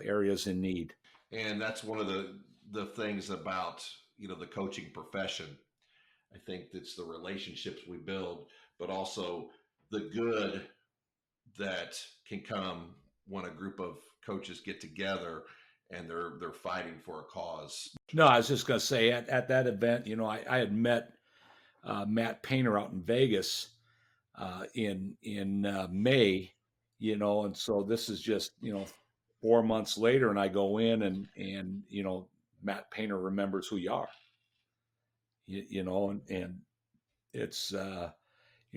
areas in need. And that's one of the things about, the coaching profession. I think it's the relationships we build, but also the good that can come when a group of coaches get together and they're fighting for a cause. No, I was just going to say at that event, I had met Matt Painter out in Vegas in May, and so this is just 4 months later, and I go in, and Matt Painter remembers who you are, and it's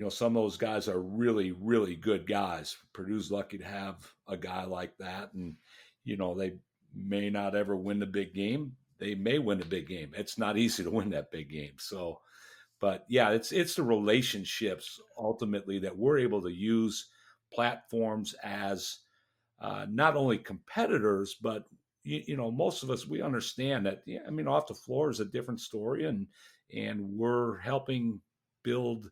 some of those guys are really, really good guys. Purdue's lucky to have a guy like that, and they may not ever win the big game. They may win the big game. It's not easy to win that big game. So, but yeah, it's the relationships ultimately that we're able to use platforms as not only competitors, but most of us, we understand that. Yeah, I mean, off the floor is a different story, and we're helping build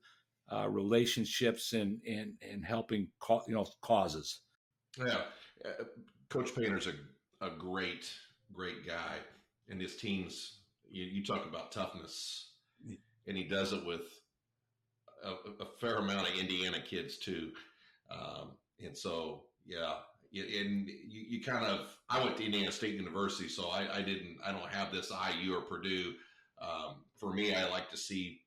relationships and helping causes. Yeah, Coach Painter's a great guy, and his teams. You talk about toughness, and he does it with a fair amount of Indiana kids too, and so yeah. And you kind of, I went to Indiana State University, so I don't have this IU or Purdue. For me, I like to see,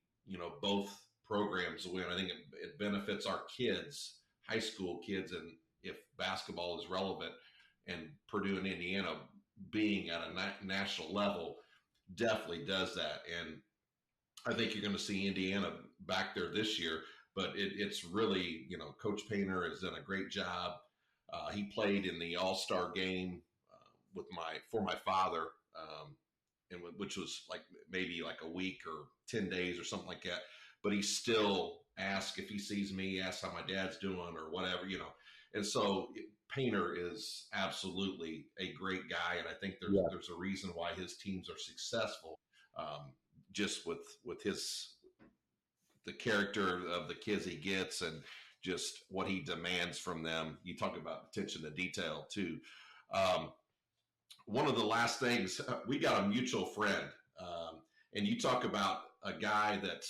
both programs win. I think it benefits our kids, high school kids, and if basketball is relevant, and Purdue and Indiana being at a national level definitely does that. And I think you're going to see Indiana back there this year, but it's really, Coach Painter has done a great job. He played in the All-Star game for my father, and which was maybe a week or 10 days or something like that. But he still asks if he sees me, asks how my dad's doing or whatever, And so Painter is absolutely a great guy, and I think there's a reason why his teams are successful, just with the character of the kids he gets and just what he demands from them. You talk about attention to detail too. One of the last things, we got a mutual friend, and you talk about a guy that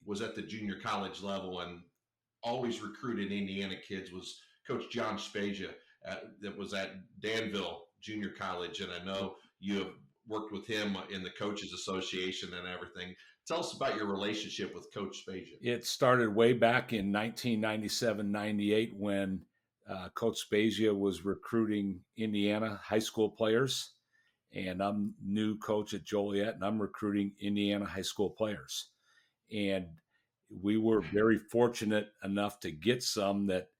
was at the junior college level and always recruited Indiana kids, was Coach John Spezia that was at Danville Junior College. And I know you have worked with him in the Coaches Association and everything. Tell us about your relationship with Coach Spezia. It started way back in 1997-98 when Coach Spezia was recruiting Indiana high school players, and I'm new coach at Joliet, and I'm recruiting Indiana high school players. And we were very fortunate enough to get some that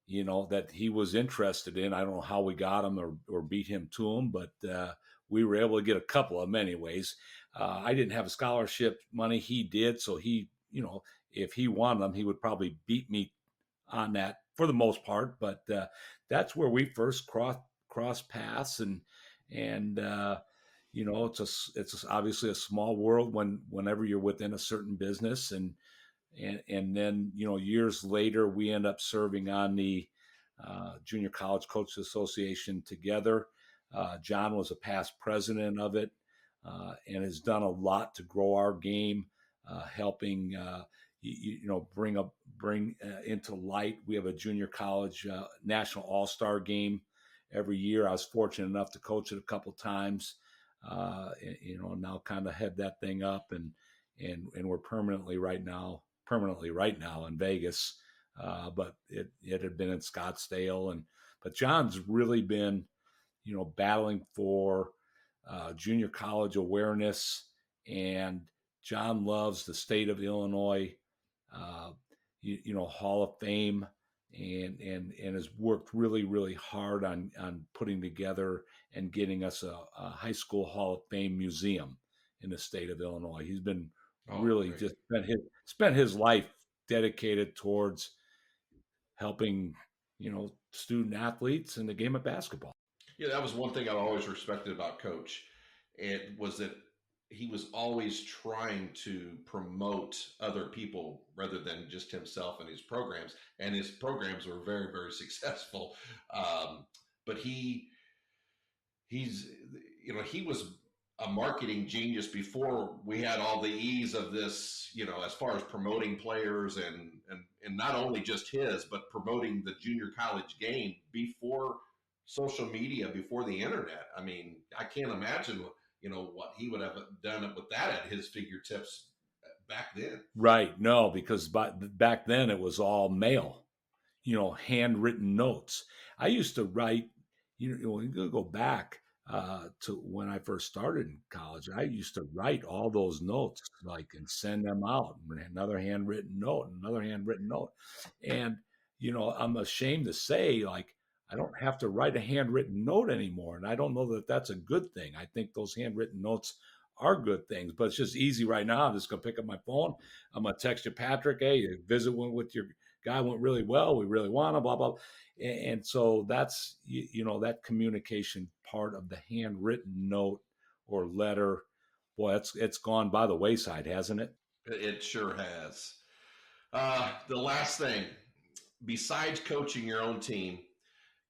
he was interested in. I don't know how we got him or beat him to him, but we were able to get a couple of them anyways. I didn't have a scholarship money. He did. So he, if he wanted them, he would probably beat me on that for the most part. But that's where we first crossed paths. And it's obviously a small world whenever you're within a certain business. And then, years later, we end up serving on the Junior College Coaches Association together. John was a past president of it and has done a lot to grow our game, helping bring into light. We have a junior college national all-star game every year. I was fortunate enough to coach it a couple times. Now kind of head that thing up, and we're permanently right now in Vegas. But it had been in Scottsdale, but John's really been, battling for junior college awareness, and John loves the state of Illinois, Hall of Fame, and has worked really, really hard on putting together and getting us a high school Hall of Fame museum in the state of Illinois. He's been really just spent his life dedicated towards helping, student athletes in the game of basketball. Yeah, that was one thing I always respected about Coach. It was that he was always trying to promote other people rather than just himself and his programs. And his programs were very, very successful. But he was a marketing genius before we had all the ease of this, as far as promoting players and not only just his, but promoting the junior college game before social media, before the internet. I mean, I can't imagine, what he would have done with that at his fingertips back then. Right. No, because back then it was all mail, handwritten notes. I used to write, you go back to when I first started in college. I used to write all those notes, and send them out. Another handwritten note, and I'm ashamed to say, I don't have to write a handwritten note anymore, and I don't know that that's a good thing. I think those handwritten notes are good things, but it's just easy right now. I'm just gonna pick up my phone. I'm gonna text you, Patrick. Hey, your visit with your guy went really well. We really want to blah blah. And so that's that communication part of the handwritten note or letter. Boy, it's gone by the wayside, hasn't it? It sure has. The last thing, besides coaching your own team,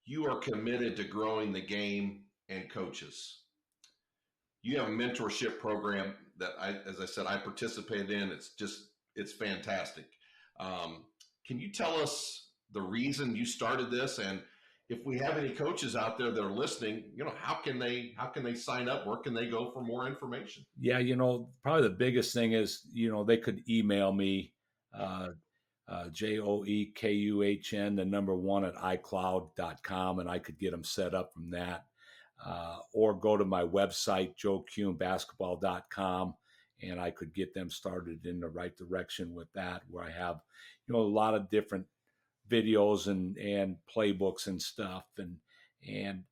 you are committed to growing the game and coaches. You have a mentorship program that as I said, I participated in. It's fantastic. Can you tell us the reason you started this, and if we have any coaches out there that are listening, how can they sign up? Where can they go for more information? Yeah, probably the biggest thing is, they could email me, JOEKUHN, the number 1 at iCloud.com, and I could get them set up from that. Or go to my website, joecunebasketball.com, and I could get them started in the right direction with that, where I have, a lot of different videos and playbooks and stuff. And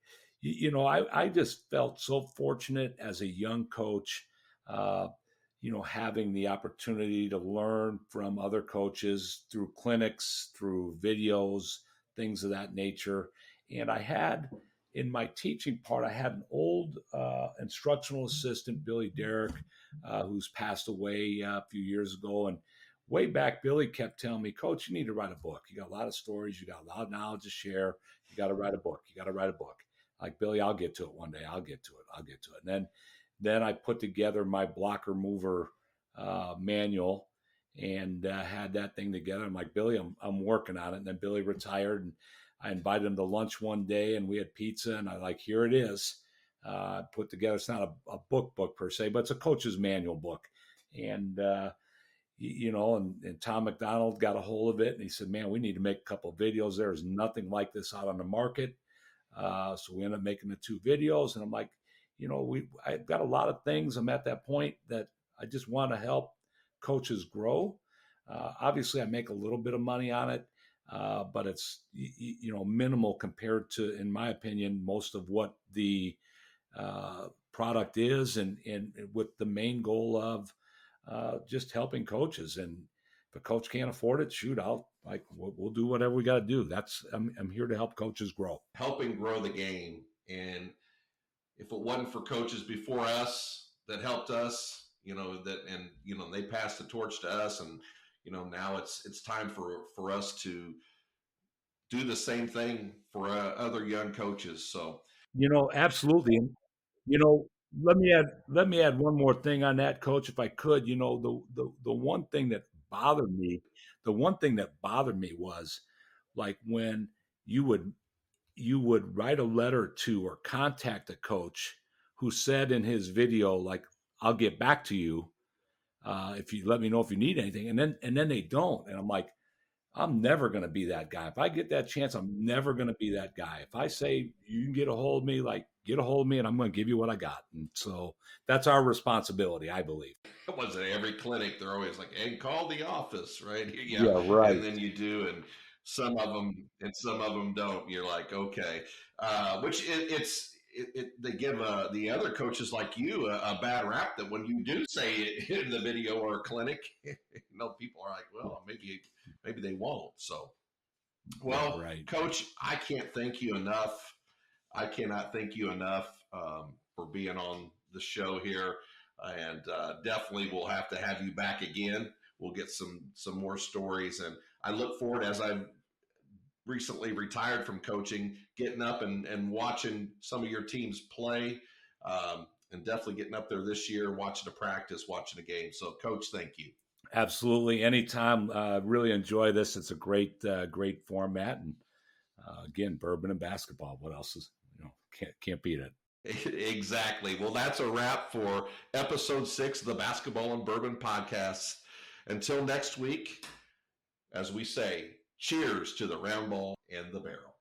I just felt so fortunate as a young coach, having the opportunity to learn from other coaches through clinics, through videos, things of that nature. And I had, in my teaching part, I had an old instructional assistant, Billy Derrick, who's passed away a few years ago. And way back, Billy kept telling me, Coach, you need to write a book. You got a lot of stories. You got a lot of knowledge to share. You got to write a book. Like, Billy, I'll get to it one day. I'll get to it. And then I put together my blocker mover manual and had that thing together. I'm like, Billy, I'm working on it. And then Billy retired, and I invited him to lunch one day, and we had pizza, and I here it is. Put together, it's not a book per se, but it's a coach's manual book. And, and Tom McDonald got a hold of it, and he said, man, we need to make a couple of videos. There's nothing like this out on the market. So we ended up making the 2 videos, and I'm like, I've got a lot of things. I'm at that point that I just want to help coaches grow. Obviously I make a little bit of money on it. But it's, minimal compared to, in my opinion, most of what the product is, and with the main goal of just helping coaches. And if a coach can't afford it, shoot, we'll do whatever we got to do. I'm here to help coaches grow. Helping grow the game. And if it wasn't for coaches before us that helped us, they passed the torch to us, and now it's time for us to do the same thing for other young coaches. So, Absolutely. And, let me add one more thing on that, Coach, if I could. The one thing that bothered me, was like when you would write a letter to or contact a coach who said in his video, like, I'll get back to you if you let me know if you need anything, and then they don't, and I'm like, I'm never going to be that guy. If I get that chance, I'm never going to be that guy. If I say you can get a hold of me, like, get a hold of me, and I'm going to give you what I got. And so that's our responsibility, I believe. it wasn't every clinic. They're always like, "Hey, call the office," right? Yeah, Yeah, right. and then you do, and some of them don't. You're like, okay, which they give the other coaches like you a bad rap that when you do say it in the video or a clinic, people are like, well, maybe they won't. So, well, Right. Coach, I can't thank you enough. I cannot thank you enough for being on the show here, and definitely we'll have to have you back again. We'll get some more stories, and I look forward, as I've recently retired from coaching, getting up and watching some of your teams play, and definitely getting up there this year, watching a practice, watching a game. So, Coach, thank you. Absolutely. Anytime. Really enjoy this. It's a great format. And again, bourbon and basketball. What else is, can't beat it. Exactly. Well, that's a wrap for episode 6 of the Basketball and Bourbon podcast. Until next week, as we say, cheers to the round ball and the barrel.